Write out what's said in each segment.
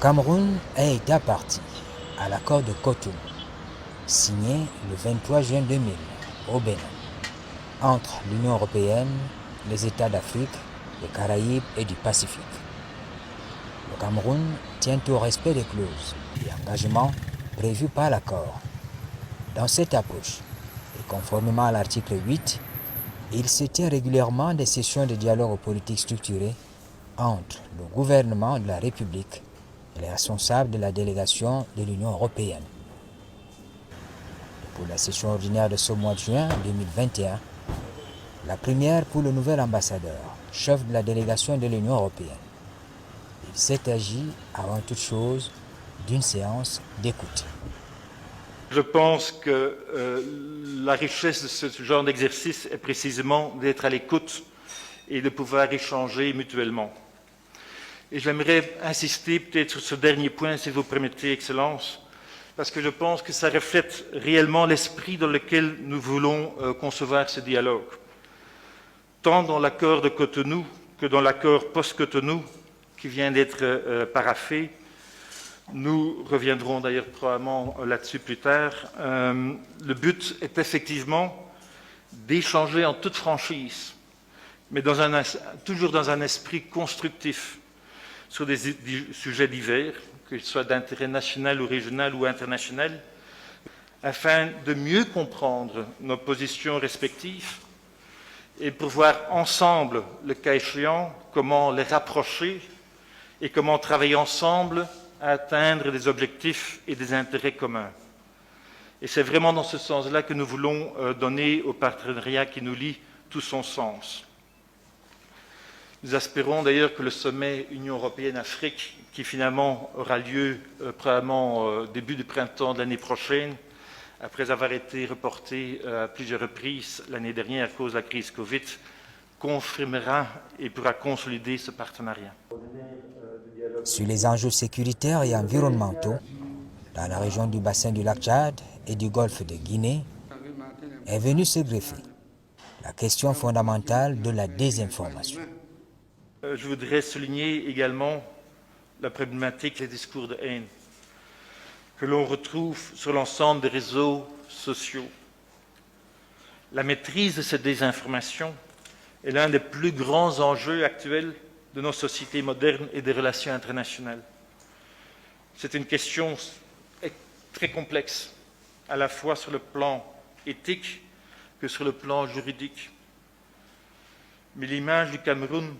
Cameroun a été partie à l'accord de Cotonou, signé le 23 juin 2000 au Bénin, entre l'Union européenne, les États d'Afrique, des Caraïbes et du Pacifique. Le Cameroun tient au respect des clauses et engagements prévus par l'accord. Dans cette approche, et conformément à l'article 8, il se tient régulièrement des sessions de dialogue politique structuré entre le gouvernement de la République et les responsables de la délégation de l'Union européenne. Pour la session ordinaire de ce mois de juin 2021, la première pour le nouvel ambassadeur, chef de la délégation de l'Union européenne. Il s'est agi, avant toute chose, d'une séance d'écoute. Je pense que la richesse de ce genre d'exercice est précisément d'être à l'écoute et de pouvoir échanger mutuellement. Et j'aimerais insister peut-être sur ce dernier point, si vous permettez, Excellence, parce que je pense que ça reflète réellement l'esprit dans lequel nous voulons concevoir ce dialogue. Tant dans l'accord de Cotonou que dans l'accord post-Cotonou qui vient d'être paraphé. Nous reviendrons d'ailleurs probablement là-dessus plus tard. Le but est effectivement d'échanger en toute franchise, mais toujours dans un esprit constructif sur des sujets divers, qu'ils soient d'intérêt national ou régional ou international, afin de mieux comprendre nos positions respectives et pour voir ensemble, le cas échéant, comment les rapprocher et comment travailler ensemble à atteindre des objectifs et des intérêts communs. Et c'est vraiment dans ce sens-là que nous voulons donner au partenariat qui nous lie tout son sens. Nous espérons d'ailleurs que le sommet Union européenne-Afrique, qui finalement aura lieu probablement début du printemps de l'année prochaine, après avoir été reporté à plusieurs reprises l'année dernière à cause de la crise Covid, confirmera et pourra consolider ce partenariat. Sur les enjeux sécuritaires et environnementaux, dans la région du bassin du lac Tchad et du golfe de Guinée, est venue se greffer la question fondamentale de la désinformation. Je voudrais souligner également la problématique des discours de haine que l'on retrouve sur l'ensemble des réseaux sociaux. La maîtrise de cette désinformation est l'un des plus grands enjeux actuels de nos sociétés modernes et des relations internationales. C'est une question très complexe, à la fois sur le plan éthique que sur le plan juridique. Mais l'image du Cameroun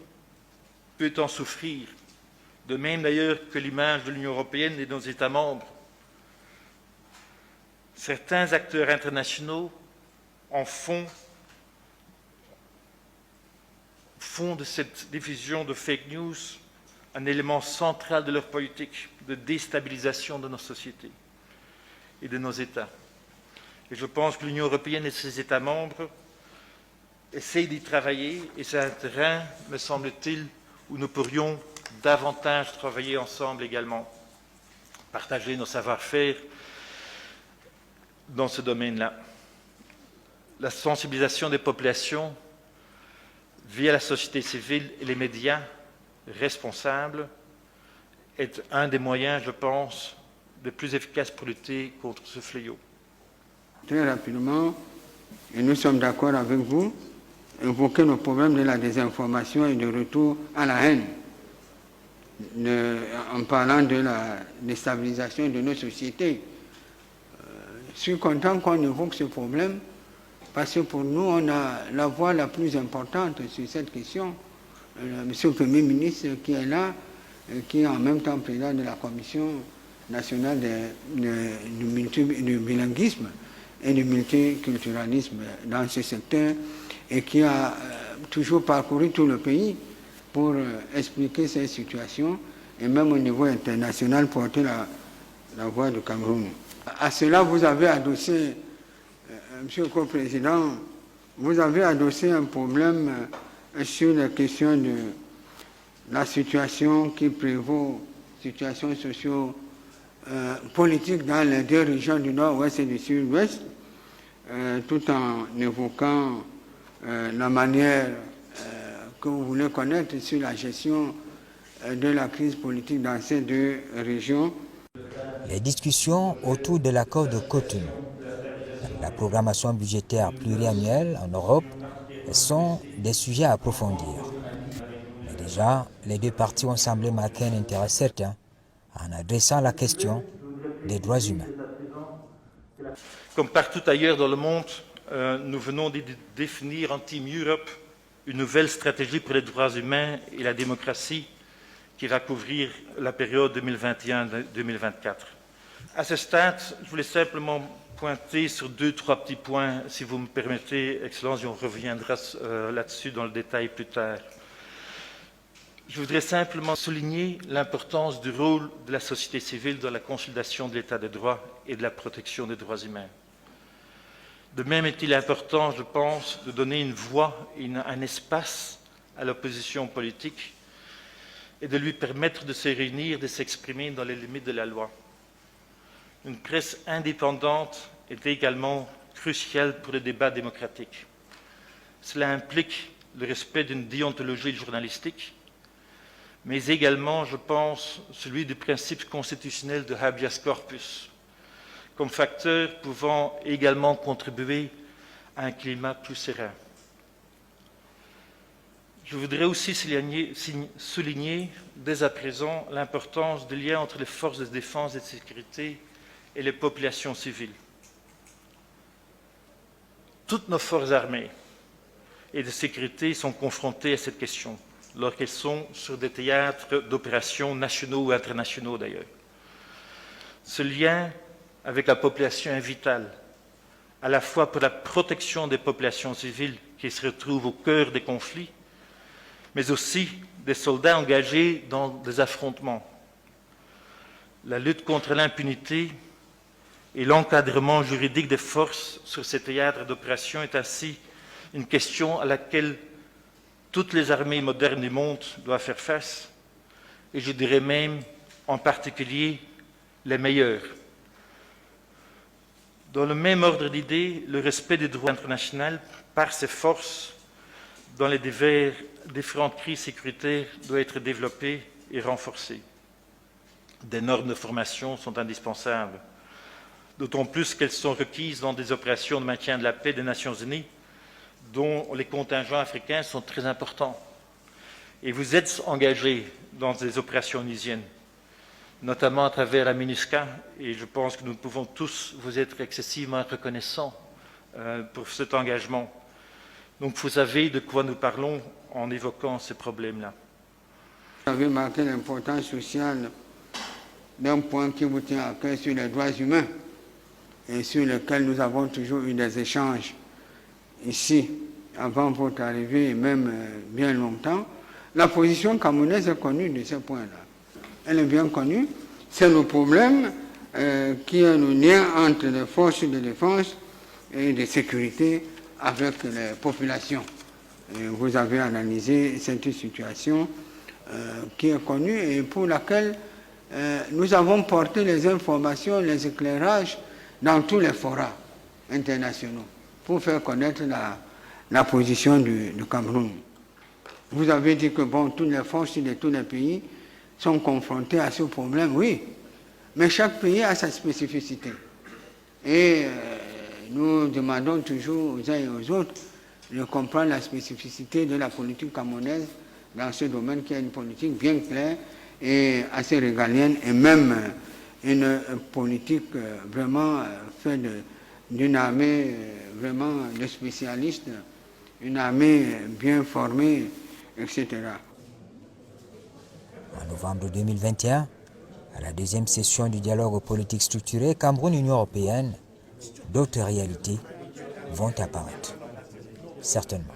peut en souffrir, de même d'ailleurs que l'image de l'Union européenne et de nos États membres. Certains acteurs internationaux en font de cette diffusion de fake news un élément central de leur politique de déstabilisation de nos sociétés et de nos États. Et je pense que l'Union européenne et ses États membres essayent d'y travailler, et c'est un terrain, me semble-t-il, où nous pourrions davantage travailler ensemble également, partager nos savoir-faire dans ce domaine-là. La sensibilisation des populations via la société civile et les médias responsables est un des moyens, je pense, les plus efficaces pour lutter contre ce fléau. Très rapidement, et nous sommes d'accord avec vous, évoquer le problème de la désinformation et du retour à la haine, en parlant de la déstabilisation de nos sociétés. Je suis content qu'on évoque ce problème, parce que pour nous, on a la voix la plus importante sur cette question. Monsieur le Premier ministre qui est là, qui est en même temps président de la Commission nationale du bilinguisme et du multiculturalisme dans ce secteur, et qui a toujours parcouru tout le pays pour expliquer ces situations, et même au niveau international porter la voix du Cameroun. À cela, vous avez adossé, Monsieur le Co-président, vous avez adossé un problème sur la question de la situation qui prévaut, situation socio-politique dans les deux régions du Nord-Ouest et du Sud-Ouest, tout en évoquant la manière que vous voulez connaître sur la gestion de la crise politique dans ces deux régions. Les discussions autour de l'accord de Cotonou, la programmation budgétaire pluriannuelle en Europe sont des sujets à approfondir. Mais déjà, les deux parties ont semblé marquer un intérêt certain en adressant la question des droits humains. Comme partout ailleurs dans le monde, nous venons de définir en Team Europe une nouvelle stratégie pour les droits humains et la démocratie qui va couvrir la période 2021-2024. À ce stade, je voulais simplement pointer sur 2-3 petits points, si vous me permettez, Excellence, et on reviendra là-dessus dans le détail plus tard. Je voudrais simplement souligner l'importance du rôle de la société civile dans la consolidation de l'état de droit et de la protection des droits humains. De même est-il important, je pense, de donner une voix et un espace à l'opposition politique et de lui permettre de se réunir, de s'exprimer dans les limites de la loi. Une presse indépendante est également cruciale pour le débat démocratique. Cela implique le respect d'une déontologie journalistique, mais également, je pense, celui du principe constitutionnel de habeas corpus, comme facteur pouvant également contribuer à un climat plus serein. Je voudrais aussi souligner dès à présent l'importance du lien entre les forces de défense et de sécurité et les populations civiles. Toutes nos forces armées et de sécurité sont confrontées à cette question, lorsqu'elles sont sur des théâtres d'opérations nationaux ou internationaux d'ailleurs. Ce lien avec la population est vital, à la fois pour la protection des populations civiles qui se retrouvent au cœur des conflits, mais aussi des soldats engagés dans des affrontements. La lutte contre l'impunité et l'encadrement juridique des forces sur ces théâtres d'opération est ainsi une question à laquelle toutes les armées modernes du monde doivent faire face, et je dirais même en particulier les meilleures. Dans le même ordre d'idées, le respect du droit international par ces forces dans les différentes crises sécuritaires doit être développé et renforcé. Des normes de formation sont indispensables, d'autant plus qu'elles sont requises dans des opérations de maintien de la paix des Nations Unies, dont les contingents africains sont très importants. Et vous êtes engagés dans des opérations onusiennes, notamment à travers la MINUSCA, et je pense que nous pouvons tous vous être excessivement reconnaissants pour cet engagement. Donc vous savez de quoi nous parlons en évoquant ces problèmes-là. Vous avez marqué l'importance sociale d'un point qui vous tient à cœur sur les droits humains et sur lequel nous avons toujours eu des échanges ici, avant votre arrivée et même bien longtemps. La position camerounaise est connue de ce point-là. Elle est bien connue. C'est le problème qui est le lien entre les forces de défense et de sécurité avec les populations. Et vous avez analysé cette situation qui est connue et pour laquelle nous avons porté les informations, les éclairages dans tous les forats internationaux pour faire connaître la position du Cameroun. Vous avez dit que bon, toutes les forces de tous les pays sont confrontés à ce problème, oui, mais chaque pays a sa spécificité. Et nous demandons toujours aux uns et aux autres de comprendre la spécificité de la politique camerounaise dans ce domaine qui est une politique bien claire et assez régalienne et même une politique vraiment faite d'une armée vraiment de spécialistes, une armée bien formée, etc. En novembre 2021, à la deuxième session du dialogue politique structuré Cameroun-Union européenne, d'autres réalités vont apparaître, certainement.